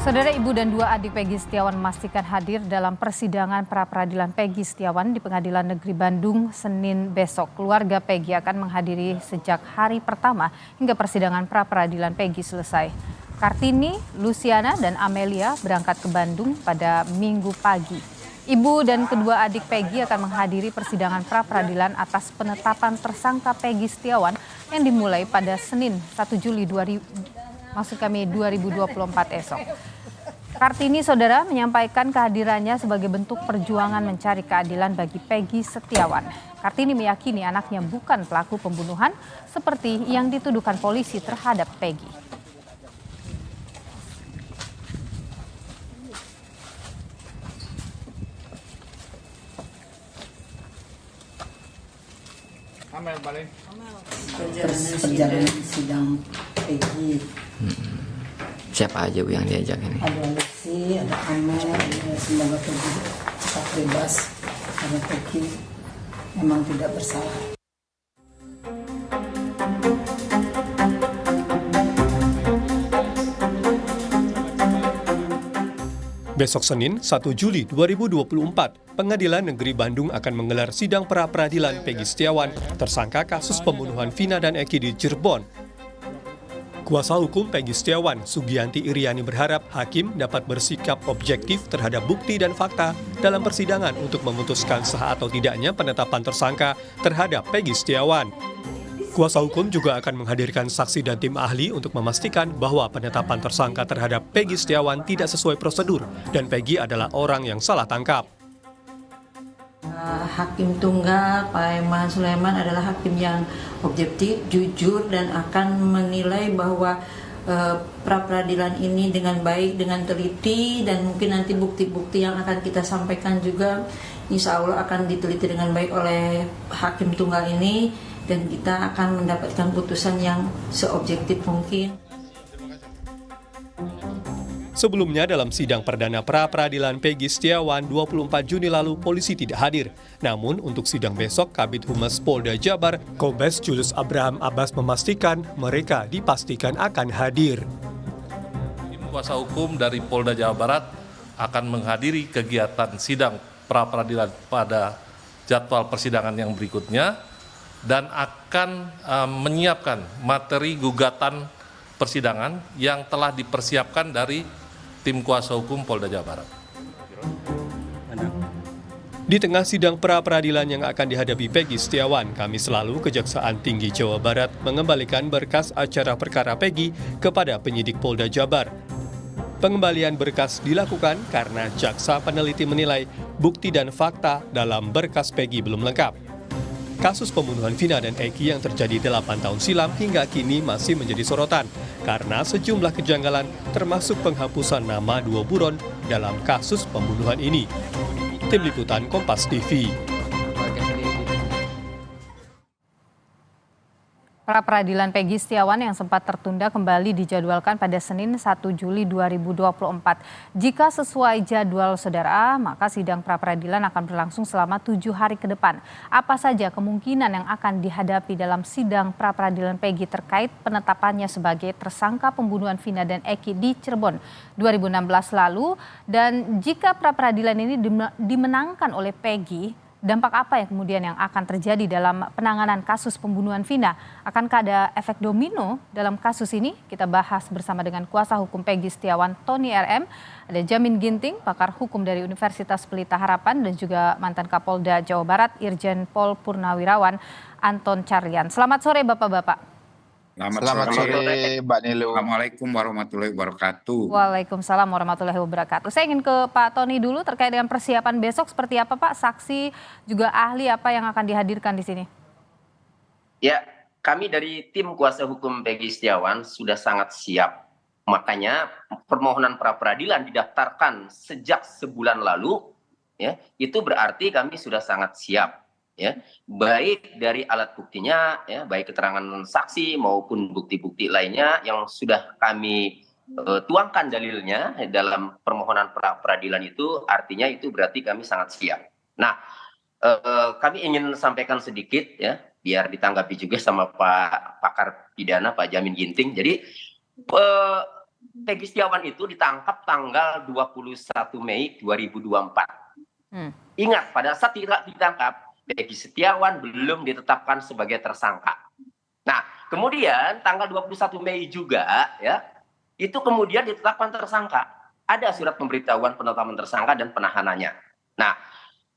Saudara, ibu dan dua adik Peggy Setiawan memastikan hadir dalam persidangan pra-peradilan Peggy Setiawan di Pengadilan Negeri Bandung Senin besok. Keluarga Peggy akan menghadiri sejak hari pertama hingga persidangan pra-peradilan Peggy selesai. Kartini, Luciana, dan Amelia berangkat ke Bandung pada Minggu pagi. Ibu dan kedua adik Peggy akan menghadiri persidangan pra-peradilan atas penetapan tersangka Peggy Setiawan yang dimulai pada Senin 1 Juli 2024 esok. Kartini, saudara, menyampaikan kehadirannya sebagai bentuk perjuangan mencari keadilan bagi Peggy Setiawan. Kartini meyakini anaknya bukan pelaku pembunuhan seperti yang dituduhkan polisi terhadap Peggy. Perjalanan sidang Peggy. Siapa aja Bu yang diajak ini? Ada Lucy, ada Amel, semoga Peggy cepat bebas karena Peggy memang tidak bersalah. Besok Senin 1 Juli 2024, Pengadilan Negeri Bandung akan menggelar sidang pra-peradilan Peggy Setiawan, tersangka kasus pembunuhan Vina dan Eki di Cirebon. Kuasa hukum Peggy Setiawan, Sugianti Iriani, berharap hakim dapat bersikap objektif terhadap bukti dan fakta dalam persidangan untuk memutuskan sah atau tidaknya penetapan tersangka terhadap Peggy Setiawan. Kuasa hukum juga akan menghadirkan saksi dan tim ahli untuk memastikan bahwa penetapan tersangka terhadap Peggy Setiawan tidak sesuai prosedur dan Peggy adalah orang yang salah tangkap. Hakim tunggal Pak Eman Sulaiman adalah hakim yang objektif, jujur, dan akan menilai bahwa pra-peradilan ini dengan baik, dengan teliti, dan mungkin nanti bukti-bukti yang akan kita sampaikan juga insya Allah akan diteliti dengan baik oleh hakim tunggal ini, dan kita akan mendapatkan putusan yang seobjektif mungkin. Sebelumnya dalam sidang perdana pra-peradilan Peggy Setiawan 24 Juni lalu polisi tidak hadir. Namun untuk sidang besok Kabid Humas Polda Jabar, Kombes Julius Abraham Abbas memastikan mereka dipastikan akan hadir. Tim kuasa hukum dari Polda Jawa Barat akan menghadiri kegiatan sidang pra-peradilan pada jadwal persidangan yang berikutnya dan akan menyiapkan materi gugatan persidangan yang telah dipersiapkan dari tim kuasa hukum Polda Jawa Barat. Di tengah sidang pra-peradilan yang akan dihadapi Peggy Setiawan, Kamis lalu Kejaksaan Tinggi Jawa Barat mengembalikan berkas acara perkara Peggy kepada penyidik Polda Jabar. Pengembalian berkas dilakukan karena jaksa peneliti menilai bukti dan fakta dalam berkas Peggy belum lengkap. Kasus pembunuhan Vina dan Eki yang terjadi 8 tahun silam hingga kini masih menjadi sorotan karena sejumlah kejanggalan termasuk penghapusan nama 2 buron dalam kasus pembunuhan ini. Tim Liputan Kompas TV. Pra-peradilan Peggy Setiawan yang sempat tertunda kembali dijadwalkan pada Senin 1 Juli 2024. Jika sesuai jadwal saudara, maka sidang pra-peradilan akan berlangsung selama 7 hari ke depan. Apa saja kemungkinan yang akan dihadapi dalam sidang pra-peradilan Peggy terkait penetapannya sebagai tersangka pembunuhan Vina dan Eki di Cirebon 2016 lalu? Dan jika pra-peradilan ini dimenangkan oleh Peggy, dampak apa yang kemudian yang akan terjadi dalam penanganan kasus pembunuhan Vina? Akankah ada efek domino dalam kasus ini? Kita bahas bersama dengan kuasa hukum Peggy Setiawan, Tony RM, ada Jamin Ginting, pakar hukum dari Universitas Pelita Harapan, dan juga mantan Kapolda Jawa Barat, Irjen Pol Purnawirawan, Anton Carlyan. Selamat sore Bapak-Bapak. Selamat sore Mbak Nilu. Assalamualaikum warahmatullahi wabarakatuh. Waalaikumsalam warahmatullahi wabarakatuh. Saya ingin ke Pak Tony dulu terkait dengan persiapan besok seperti apa Pak? Saksi juga ahli apa yang akan dihadirkan di sini? Ya, kami dari tim kuasa hukum Peggy Setiawan sudah sangat siap. Makanya permohonan pra-peradilan didaftarkan sejak sebulan lalu, ya, itu berarti kami sudah sangat siap. Ya, baik dari alat buktinya, ya, baik keterangan saksi maupun bukti-bukti lainnya yang sudah kami tuangkan dalilnya dalam permohonan pra-peradilan itu, artinya itu berarti kami sangat siap. Nah, kami ingin sampaikan sedikit ya, biar ditanggapi juga sama Pak Pakar Pidana Pak Jamin Ginting. Jadi Peggy Setiawan itu ditangkap tanggal 21 Mei 2024. Ingat, pada saat ditangkap, Peggy Setiawan belum ditetapkan sebagai tersangka. Nah, kemudian tanggal 21 Mei juga ya, itu kemudian ditetapkan tersangka. Ada surat pemberitahuan penetapan tersangka dan penahanannya. Nah,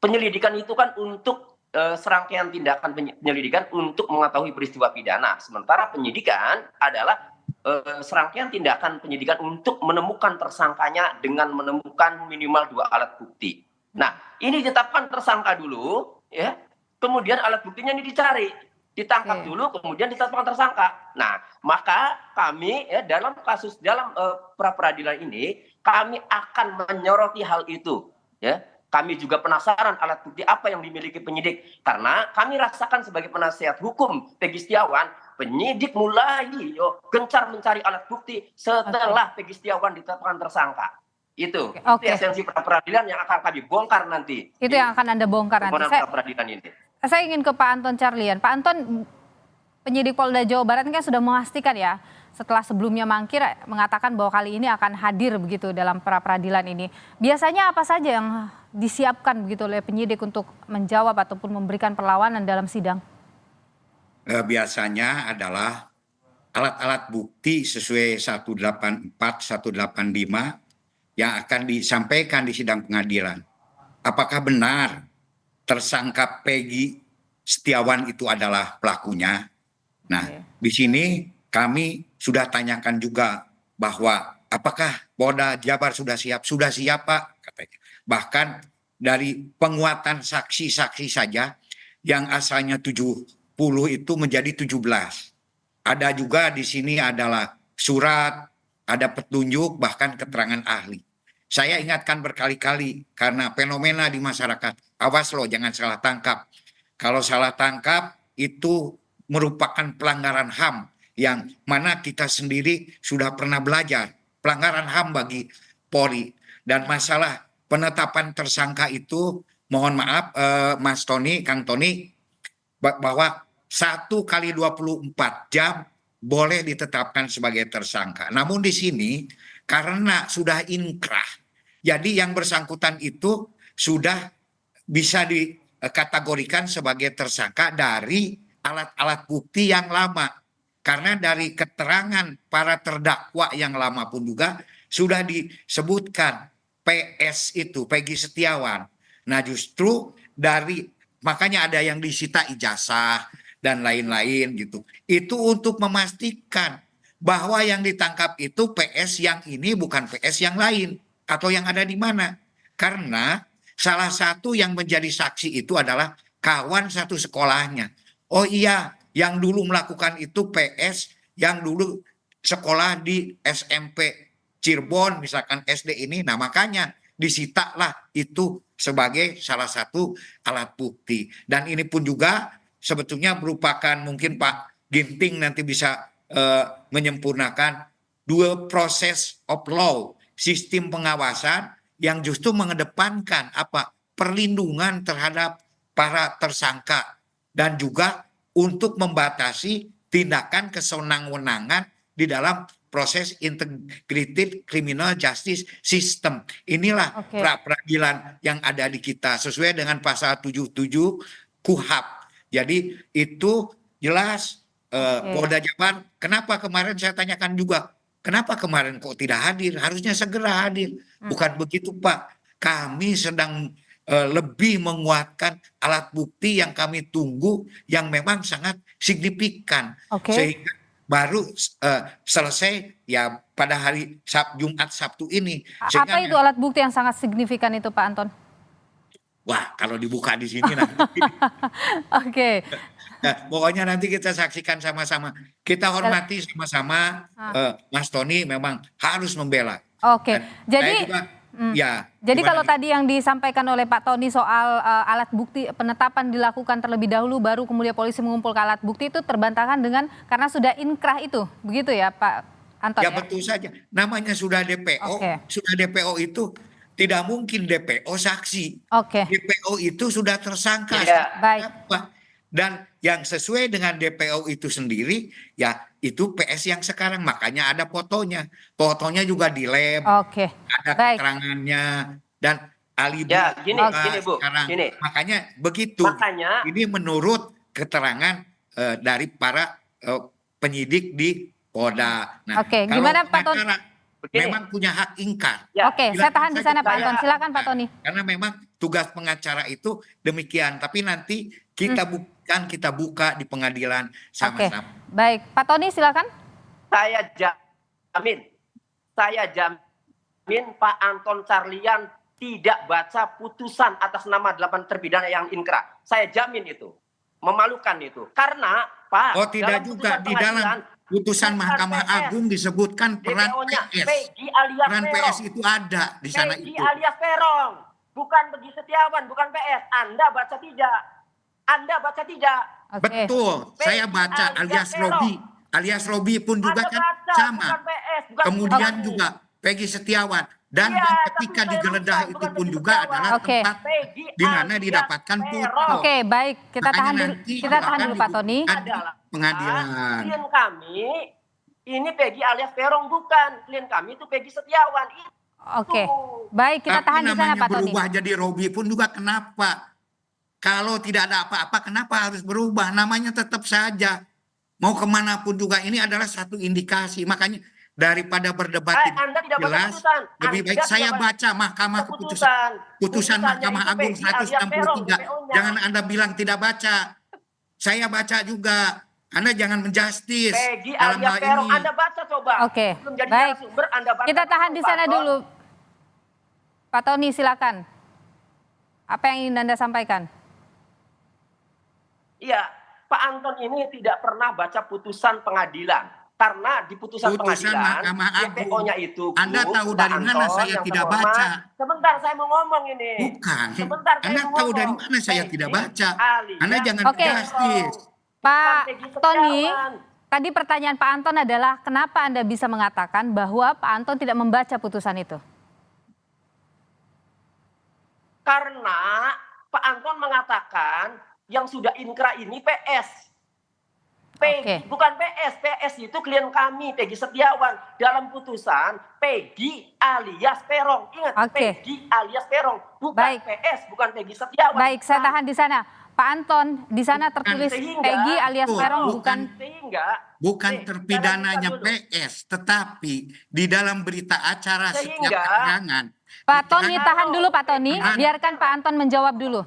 penyelidikan itu kan untuk serangkaian tindakan penyelidikan untuk mengetahui peristiwa pidana. Sementara penyidikan adalah serangkaian tindakan penyidikan untuk menemukan tersangkanya dengan menemukan minimal 2 alat bukti. Nah, ini ditetapkan tersangka dulu, ya. Kemudian alat buktinya ini dicari, ditangkap dulu, kemudian ditetapkan tersangka. Nah, maka kami ya dalam pra peradilan ini kami akan menyoroti hal itu, ya. Kami juga penasaran alat bukti apa yang dimiliki penyidik, karena kami rasakan sebagai penasihat hukum Peggy Setiawan, penyidik mulai gencar mencari alat bukti setelah Peggy Setiawan ditetapkan tersangka. Itu esensi pra peradilan yang akan kami bongkar nanti. Itu yang akan Anda bongkar nanti. Pra peradilan ini. Saya ingin ke Pak Anton Carlyan. Pak Anton, penyidik Polda Jawa Barat kan sudah memastikan ya, setelah sebelumnya mangkir mengatakan bahwa kali ini akan hadir begitu dalam pra peradilan ini. Biasanya apa saja yang disiapkan begitu oleh penyidik untuk menjawab ataupun memberikan perlawanan dalam sidang? Biasanya adalah alat-alat bukti sesuai 184, 185 yang akan disampaikan di sidang pengadilan. Apakah benar tersangka Peggy Setiawan itu adalah pelakunya? Nah, di sini kami sudah tanyakan juga bahwa apakah Polda Jabar sudah siap? Sudah siap, Pak, katanya. Bahkan dari penguatan saksi-saksi saja yang asalnya 70 itu menjadi 17. Ada juga di sini adalah surat, ada petunjuk, bahkan keterangan ahli. Saya ingatkan berkali-kali karena fenomena di masyarakat. Awas loh, jangan salah tangkap. Kalau salah tangkap itu merupakan pelanggaran HAM yang mana kita sendiri sudah pernah belajar. Pelanggaran HAM bagi Polri. Dan masalah penetapan tersangka itu, mohon maaf Mas Tony, Kang Tony, bahwa 1 kali 24 jam boleh ditetapkan sebagai tersangka. Namun di sini karena sudah inkrah, jadi yang bersangkutan itu sudah bisa dikategorikan sebagai tersangka dari alat-alat bukti yang lama. Karena dari keterangan para terdakwa yang lama pun juga sudah disebutkan PS itu, Peggy Setiawan. Nah justru makanya ada yang disita ijazah dan lain-lain gitu. Itu untuk memastikan bahwa yang ditangkap itu PS yang ini bukan PS yang lain atau yang ada di mana. Karena salah satu yang menjadi saksi itu adalah kawan satu sekolahnya. Oh iya, yang dulu melakukan itu PS yang dulu sekolah di SMP Cirebon misalkan SD ini. Nah makanya disitalah itu sebagai salah satu alat bukti. Dan ini pun juga sebetulnya merupakan, mungkin Pak Ginting nanti bisa menyempurnakan, dua proses of law, sistem pengawasan yang justru mengedepankan perlindungan terhadap para tersangka dan juga untuk membatasi tindakan kesenang-wenangan di dalam proses integrated criminal justice system. Inilah pra peradilan yang ada di kita sesuai dengan pasal 77 KUHP. Jadi itu jelas Polda Jabar. Kenapa kemarin saya tanyakan juga, kenapa kemarin kok tidak hadir? Harusnya segera hadir. Bukan begitu, Pak. Kami sedang lebih menguatkan alat bukti yang kami tunggu yang memang sangat signifikan. Sehingga baru selesai ya pada hari Jumat Sabtu ini. Apa itu alat bukti yang sangat signifikan itu, Pak Anton? Wah, kalau dibuka di sini nanti. Nah, pokoknya nanti kita saksikan sama-sama. Kita hormati sama-sama. Mas Tony memang harus membela. Jadi jadi kalau tadi yang disampaikan oleh Pak Tony soal alat bukti penetapan dilakukan terlebih dahulu baru kemudian polisi mengumpulkan alat bukti, itu terbantahkan dengan karena sudah inkrah itu, begitu ya Pak Anton? Ya betul saja. Namanya sudah DPO, sudah DPO itu tidak mungkin DPO saksi. DPO itu sudah tersangka. Baik. Dan yang sesuai dengan DPO itu sendiri ya itu PS yang sekarang, makanya ada fotonya. Fotonya juga di lab, Oke, ada baik. keterangannya, dan alibi Ya, gini, juga gini Bu, sekarang. gini. Makanya begitu. Makanya Ini menurut keterangan dari para penyidik di Polda. Nah, Oke, kalau gimana Pak Tony? pengacara begini. memang punya hak ingkar. Ya, Oke, saya Silakan tahan di saja sana Pak saya- Anton. Silakan Pak Tony. Karena memang tugas pengacara itu demikian. Tapi nanti kita buktikan, kita buka di pengadilan Oke, sama-sama. baik. Pak Tony silakan. saya jamin Pak Anton Carlian tidak baca putusan atas nama 8 terpidana yang inkrah. Saya jamin itu. Memalukan itu. Karena Pak, Oh, tidak dalam juga. putusan Di dalam pengadilan, putusan bukan Mahkamah PS, Agung disebutkan peran DPO-nya PS. Peggy alias Peran Peron. PS itu ada di sana Peggy itu. alias Peron. Bukan Peggy Setiawan, bukan PS. Anda baca tidak? Anda baca tidak? Oke. Betul. Saya Peggy baca alias alias Peron. Robi. Alias Robi pun juga Anda kan baca, sama. bukan PS, bukan Kemudian Peggy. juga Peggy Setiawan. Dan Iya, yang tapi ketika saya digeledah bukan, itu bukan pun Peggy juga Setiawan. adalah Oke. tempat Peggy di mana alias didapatkan Peron. foto. Oke, baik. Kita Makanya tahan dulu. nanti Kita tahan akan dulu Pak Tony. dibuktikan di Adalah pengadilan. klien kami ini Peggy alias Peron, bukan. Klien kami itu Peggy Setiawan. Itu. Oke. Baik, kita Tapi tahan di sana namanya Pak Tony. berubah jadi Robi pun juga kenapa? Kalau tidak ada apa-apa, kenapa harus berubah? Namanya tetap saja. Mau kemanapun juga ini adalah satu indikasi. Makanya daripada berdebat Anda tidak baca jelas, putusan. lebih Anda baik tidak saya baca baca Mahkamah Putusan putusannya Mahkamah itu Agung Peggy alias Peron, 163. DPO-nya. Jangan Anda bilang tidak baca. Saya baca juga. Anda jangan menjustis Peggy dalam alias hal Peron, ini. Anda baca coba. Oke, Belum jadi baik. narasumber, Anda baca. Kita tahan di sana Pak Ton. dulu. Pak Tony silakan. Apa yang ingin Anda sampaikan? Iya, Pak Anton ini tidak pernah baca putusan pengadilan. Karena di putusan Putusan pengadilan, Mahkamah Agung. DPO-nya itu. Anda tahu Pak dari mana Anton saya yang tidak terhormat. baca? Sebentar, saya mau ngomong ini. Bukan. Sebentar, saya Anda mau tahu ngomong. dari mana saya Peggy tidak baca? alias Anda jangan Oke. menjustis. Pak Peggy Tony, Setiawan. tadi pertanyaan Pak Anton adalah kenapa Anda bisa mengatakan bahwa Pak Anton tidak membaca putusan itu? Karena Pak Anton mengatakan yang sudah inkrah ini PS. Peggy, Oke. bukan PS. PS itu klien kami, Peggy Setiawan. Dalam putusan, Peggy alias Peron. Ingat, Oke. Peggy alias Peron. Bukan Baik. PS, bukan Peggy Setiawan. Baik, saya Bukan. tahan di sana. Pak Anton, di sana tertulis Sehingga- Peggy alias Betul, Peron bukan. bukan. Sehingga Bukan Nih, terpidananya saya lanjutkan dulu. PS, tetapi di dalam berita acara setiap Sehingga- keterangan. Pak Tony, keterangan- tahan dulu Pak Tony. Tahan. Biarkan Pak Anton menjawab dulu.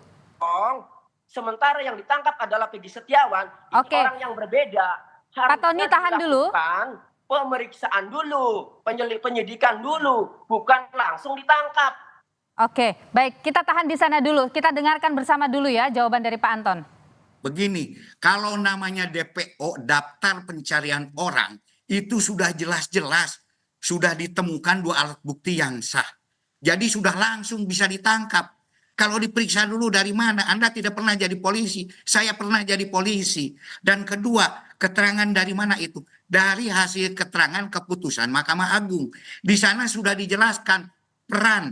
Sementara yang ditangkap adalah Peggy Setiawan, ini Oke. orang yang berbeda. Pak Tony, tahan dulu. dilakukan pemeriksaan dulu, penyidikan dulu, bukan langsung ditangkap. Oke, baik. Kita tahan di sana dulu. Kita dengarkan bersama dulu ya jawaban dari Pak Anton. Begini, kalau namanya DPO, daftar pencarian orang, itu sudah jelas-jelas, sudah ditemukan 2 alat bukti yang sah. Jadi sudah langsung bisa ditangkap. Kalau diperiksa dulu dari mana, Anda tidak pernah jadi polisi, saya pernah jadi polisi. Dan kedua, keterangan dari mana itu? Dari hasil keterangan keputusan Mahkamah Agung. Di sana sudah dijelaskan peran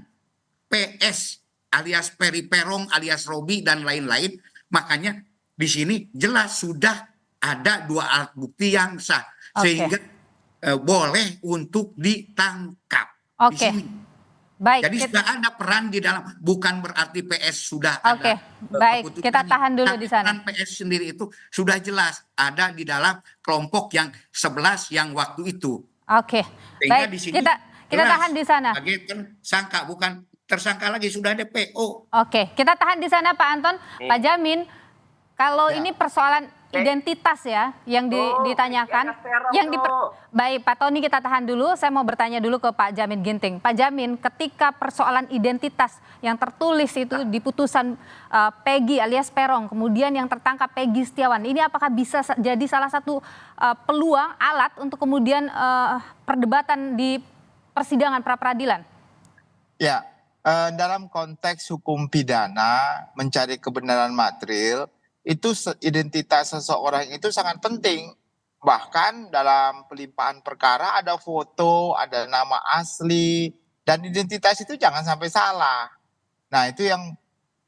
PS alias Peri Perong alias Robi dan lain-lain. Makanya di sini jelas sudah ada 2 alat bukti yang sah. Oke. Sehingga boleh untuk ditangkap. Di Oke. sini. Baik. Jadi sudah ada peran di dalam, bukan berarti PS sudah Oke, ada. baik. keputusannya. Kita tahan dulu Tapi di sana. Peran PS sendiri itu sudah jelas ada di dalam kelompok yang 11 yang waktu itu. Oke. Sehingga Baik, di sini kita jelas tahan di sana. sebagai tersangka, bukan tersangka lagi, sudah ada PO. Oke, kita tahan di sana Pak Anton. Pak Jamin, kalau Ya. ini persoalan identitas ya yang ditanyakan, yang baik Pak Tony, kita tahan dulu. Saya mau bertanya dulu ke Pak Jamin Ginting. Pak Jamin, ketika persoalan identitas yang tertulis itu di putusan Peggy alias Peron, kemudian yang tertangkap Peggy Setiawan, ini apakah bisa jadi salah satu peluang alat untuk kemudian perdebatan di persidangan pra peradilan? Ya, dalam konteks hukum pidana mencari kebenaran material, itu identitas seseorang itu sangat penting. Bahkan dalam pelimpahan perkara ada foto, ada nama asli, dan identitas itu jangan sampai salah. Nah, itu yang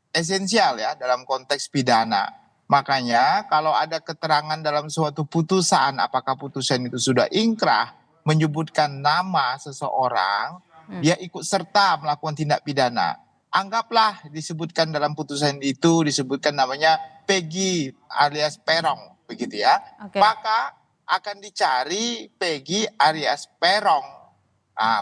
esensial ya dalam konteks pidana. Makanya kalau ada keterangan dalam suatu putusan, apakah putusan itu sudah ingkrah, menyebutkan nama seseorang, dia ikut serta melakukan tindak pidana. Anggaplah disebutkan dalam putusan itu, disebutkan namanya Peggy alias Perong, begitu ya. Oke. Maka akan dicari Peggy alias Perong,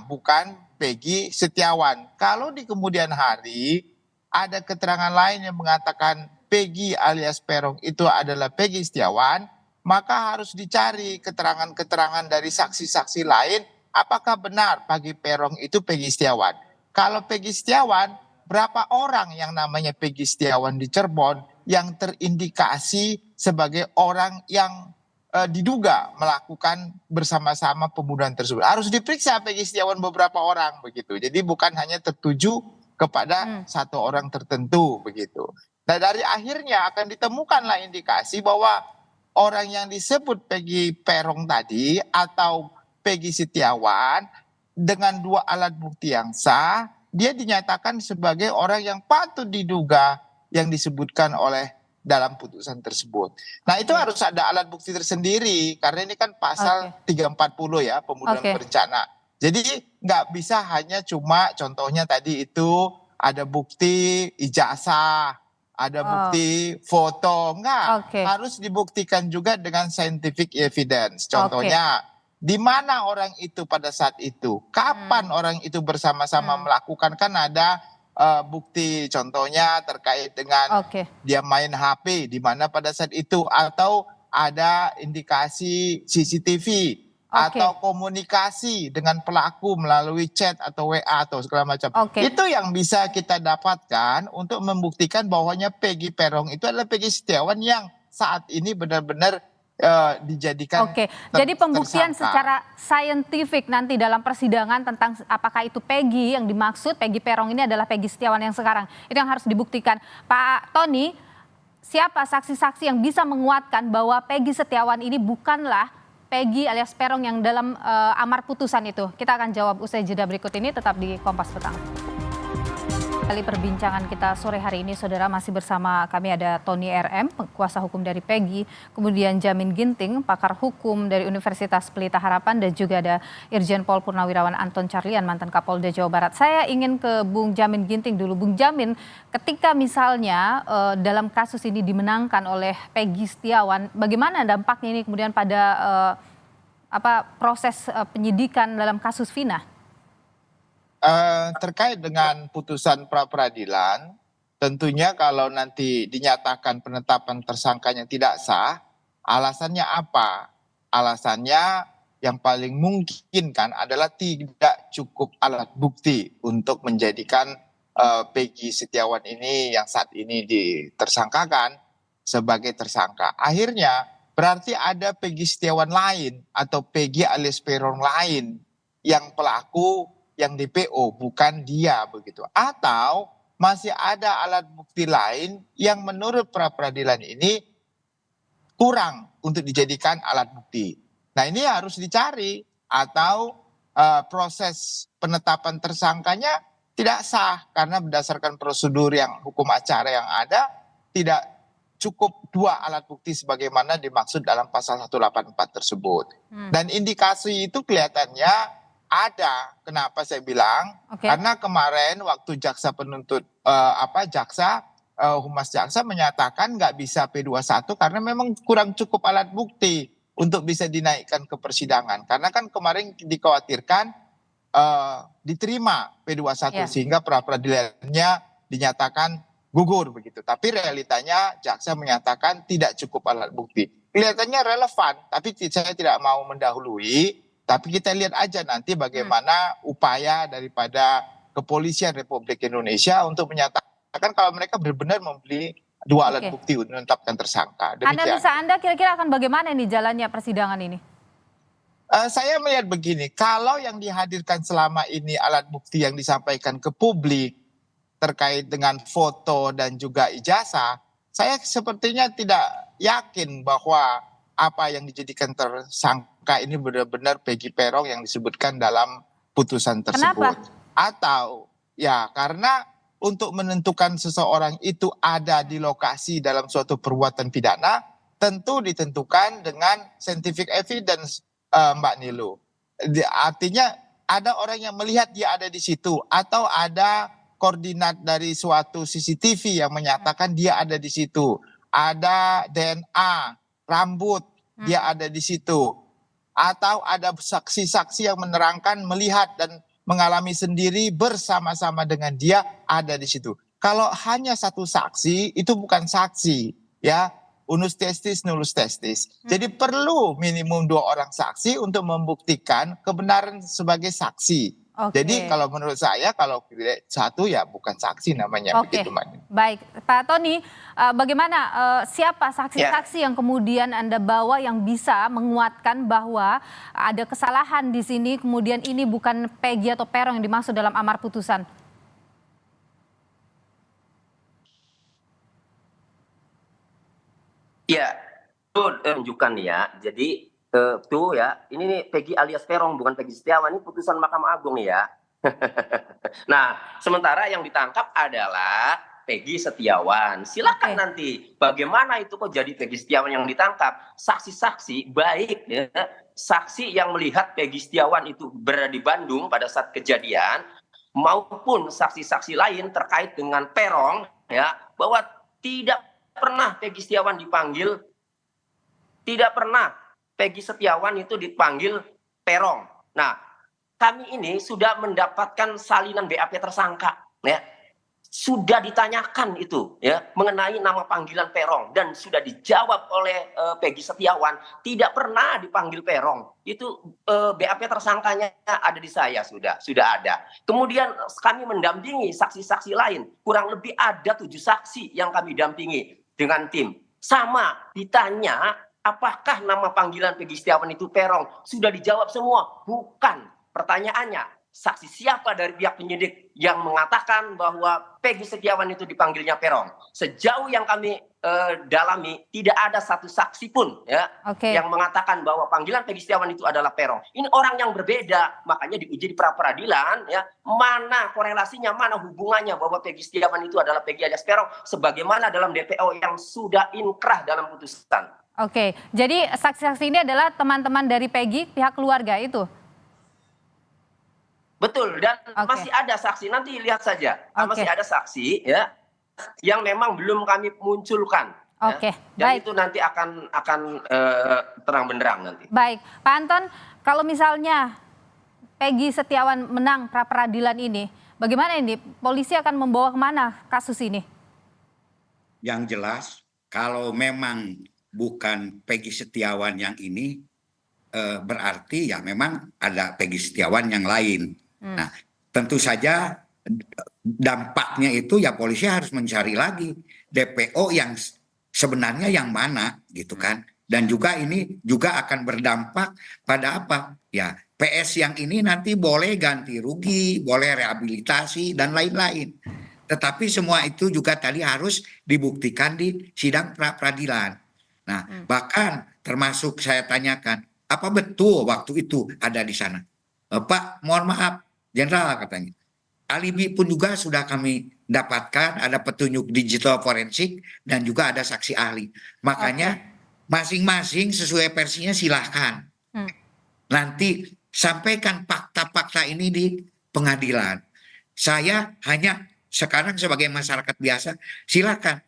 bukan Peggy Setiawan. Kalau di kemudian hari ada keterangan lain yang mengatakan Peggy alias Perong itu adalah Peggy Setiawan, maka harus dicari keterangan-keterangan dari saksi-saksi lain, apakah benar Peggy Perong itu Peggy Setiawan. Kalau Peggy Setiawan, berapa orang yang namanya Peggy Setiawan di Cirebon yang terindikasi sebagai orang yang diduga melakukan bersama-sama pembunuhan tersebut. Harus diperiksa Peggy Setiawan beberapa orang begitu. Jadi bukan hanya tertuju kepada satu orang tertentu begitu. Nah dari akhirnya akan ditemukanlah indikasi bahwa orang yang disebut Peggy Perong tadi atau Peggy Setiawan dengan 2 alat bukti yang sah, dia dinyatakan sebagai orang yang patut diduga yang disebutkan oleh dalam putusan tersebut. Nah itu harus ada alat bukti tersendiri karena ini kan pasal 340 ya, pembunuhan berencana. Jadi nggak bisa hanya cuma contohnya tadi itu ada bukti ijazah, ada bukti foto, enggak. Harus dibuktikan juga dengan scientific evidence. Contohnya di mana orang itu pada saat itu, kapan orang itu bersama-sama melakukan, kan ada bukti contohnya terkait dengan dia main HP di mana pada saat itu, atau ada indikasi CCTV atau komunikasi dengan pelaku melalui chat atau WA atau segala macam. Itu yang bisa kita dapatkan untuk membuktikan bahwanya Peggy Perong itu adalah Peggy Setiawan yang saat ini benar-benar dijadikan jadi pembuktian tersangka secara saintifik nanti dalam persidangan tentang apakah itu Peggy yang dimaksud, Peggy Perong ini adalah Peggy Setiawan yang sekarang. Itu yang harus dibuktikan. Pak Tony, siapa saksi-saksi yang bisa menguatkan bahwa Peggy Setiawan ini bukanlah Peggy alias Perong yang dalam amar putusan itu? Kita akan jawab usai jeda berikut ini, tetap di Kompas Petang. Kali perbincangan kita sore hari ini, saudara, masih bersama kami ada Tony RM, kuasa hukum dari Peggy, kemudian Jamin Ginting, pakar hukum dari Universitas Pelita Harapan, dan juga ada Irjen Pol Purnawirawan Anton Carlian, mantan Kapolda Jawa Barat. Saya ingin ke Bung Jamin Ginting dulu. Bung Jamin, ketika misalnya dalam kasus ini dimenangkan oleh Peggy Setiawan, bagaimana dampaknya ini kemudian pada proses penyidikan dalam kasus Vina? Terkait dengan putusan pra-peradilan, tentunya kalau nanti dinyatakan penetapan tersangkanya tidak sah, alasannya apa? Alasannya yang paling mungkin kan adalah tidak cukup alat bukti untuk menjadikan Peggy Setiawan ini yang saat ini ditersangkakan sebagai tersangka. Akhirnya berarti ada Peggy Setiawan lain atau Peggy alias Perong lain yang pelaku, yang DPO, bukan dia begitu. Atau masih ada alat bukti lain yang menurut pra-peradilan ini kurang untuk dijadikan alat bukti. Nah ini harus dicari, atau proses penetapan tersangkanya tidak sah karena berdasarkan prosedur yang hukum acara yang ada tidak cukup 2 alat bukti sebagaimana dimaksud dalam pasal 184 tersebut. Dan indikasi itu kelihatannya ada. Kenapa saya bilang? Karena kemarin waktu jaksa penuntut humas jaksa menyatakan nggak bisa P21 karena memang kurang cukup alat bukti untuk bisa dinaikkan ke persidangan. Karena kan kemarin dikhawatirkan diterima P21 sehingga pra-peradilannya dinyatakan gugur begitu. Tapi realitanya jaksa menyatakan tidak cukup alat bukti. Kelihatannya relevan, tapi saya tidak mau mendahului. Tapi kita lihat aja nanti bagaimana upaya daripada Kepolisian Republik Indonesia untuk menyatakan kalau mereka benar-benar membeli 2 alat bukti untuk menetapkan tersangka. Demikian. Anda kira-kira akan bagaimana nih jalannya persidangan ini? Saya melihat begini, kalau yang dihadirkan selama ini alat bukti yang disampaikan ke publik terkait dengan foto dan juga ijazah, saya sepertinya tidak yakin bahwa apa yang dijadikan tersangka ini benar-benar Peggy Perong yang disebutkan dalam putusan tersebut. Kenapa? Atau ya karena untuk menentukan seseorang itu ada di lokasi dalam suatu perbuatan pidana tentu ditentukan dengan scientific evidence, Mbak Nilu. Artinya ada orang yang melihat dia ada di situ atau ada koordinat dari suatu CCTV yang menyatakan dia ada di situ. Ada DNA, rambut, dia ada di situ. Atau ada saksi-saksi yang menerangkan, melihat dan mengalami sendiri bersama-sama dengan dia ada di situ. Kalau hanya satu saksi itu bukan saksi, ya. Unus testis, nullus testis. Jadi perlu minimum 2 orang saksi untuk membuktikan kebenaran sebagai saksi. Jadi kalau menurut saya kalau satu ya bukan saksi namanya. Begitu, Mbak. Baik, Pak Tony, bagaimana siapa saksi-saksi yang kemudian Anda bawa yang bisa menguatkan bahwa ada kesalahan di sini, kemudian ini bukan Peggy atau Peron yang dimaksud dalam amar putusan? Ya, itu tunjukkan ya. Jadi tuh ya, ini nih Peggy alias Peron, bukan Peggy Setiawan. Ini putusan Mahkamah Agung ya. Nah, sementara yang ditangkap adalah Peggy Setiawan. Silakan nanti bagaimana itu kok jadi Peggy Setiawan yang ditangkap. Saksi-saksi baik ya, saksi yang melihat Peggy Setiawan itu berada di Bandung pada saat kejadian, maupun saksi-saksi lain terkait dengan Peron ya, bahwa tidak pernah Peggy Setiawan dipanggil, tidak pernah Peggy Setiawan itu dipanggil Peron. Nah, kami ini sudah mendapatkan salinan BAP tersangka, ya, sudah ditanyakan itu, ya, mengenai nama panggilan Peron dan sudah dijawab oleh Peggy Setiawan tidak pernah dipanggil Peron. Itu BAP tersangkanya ada di saya, sudah ada. Kemudian kami mendampingi saksi-saksi lain, kurang lebih ada 7 saksi yang kami dampingi dengan tim. Sama ditanya apakah nama panggilan Peggy Setiawan itu Peron, sudah dijawab semua, bukan. Pertanyaannya, saksi siapa dari pihak penyidik yang mengatakan bahwa Peggy Setiawan itu dipanggilnya Peron? Sejauh yang kami dalami, tidak ada satu saksi pun ya yang mengatakan bahwa panggilan Peggy Setiawan itu adalah Peron. Ini orang yang berbeda, makanya diuji di pra-peradilan ya, mana korelasinya, mana hubungannya bahwa Peggy Setiawan itu adalah Peggy alias Peron sebagaimana dalam DPO yang sudah inkrah dalam putusan. Oke, jadi saksi-saksi ini adalah teman-teman dari Peggy, pihak keluarga itu? Betul, dan masih ada saksi, nanti lihat saja. Masih ada saksi ya yang memang belum kami munculkan. Ya. Dan baik. Itu nanti akan terang benderang nanti. Baik, Pak Anton, kalau misalnya Peggy Setiawan menang pra peradilan ini, bagaimana ini? Polisi akan membawa kemana kasus ini? Yang jelas, kalau memang bukan Peggy Setiawan yang ini, berarti ya memang ada Peggy Setiawan yang lain. Nah, tentu saja dampaknya itu ya polisi harus mencari lagi DPO yang sebenarnya yang mana gitu kan. Dan juga ini juga akan berdampak pada apa? Ya, PS yang ini nanti boleh ganti rugi, boleh rehabilitasi dan lain-lain. Tetapi semua itu juga tadi harus dibuktikan di sidang pra-peradilan. Nah, bahkan termasuk saya tanyakan, apa betul waktu itu ada di sana? Pak, mohon maaf, Jenderal katanya. Alibi pun juga sudah kami dapatkan, ada petunjuk digital forensik dan juga ada saksi ahli. Makanya masing-masing sesuai versinya silahkan. Nanti sampaikan fakta-fakta ini di pengadilan. Saya hanya sekarang sebagai masyarakat biasa, silakan.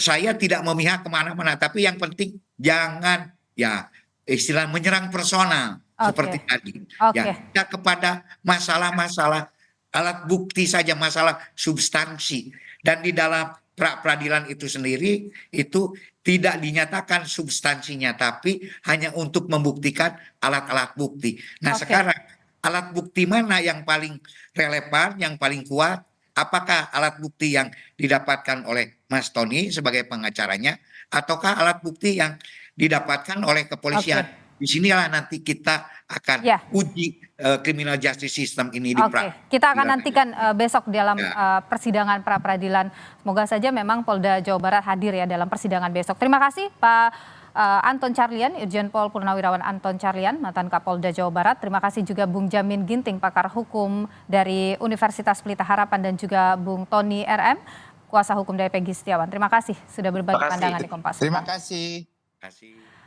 Saya tidak memihak kemana-mana, tapi yang penting jangan ya istilah menyerang personal. Seperti tadi, ya kita kepada masalah-masalah alat bukti saja, masalah substansi, dan di dalam pra-peradilan itu sendiri itu tidak dinyatakan substansinya, tapi hanya untuk membuktikan alat-alat bukti. Nah sekarang alat bukti mana yang paling relevan, yang paling kuat? Apakah alat bukti yang didapatkan oleh Mas Tony sebagai pengacaranya, ataukah alat bukti yang didapatkan oleh kepolisian? Disinilah nanti kita akan uji criminal justice system ini di kita akan nantikan besok dalam persidangan pra peradilan. Semoga saja memang Polda Jawa Barat hadir ya dalam persidangan besok. Terima kasih Pak Anton Carlian, Irjen Pol Purnawirawan Anton Carlian, mantan Kapolda Jawa Barat. Terima kasih juga Bung Jamin Ginting, pakar hukum dari Universitas Pelita Harapan, dan juga Bung Tony RM, kuasa hukum dari Peggy Setiawan. Terima kasih sudah berbagi pandangan di Kompas. Terima kasih. Terima kasih.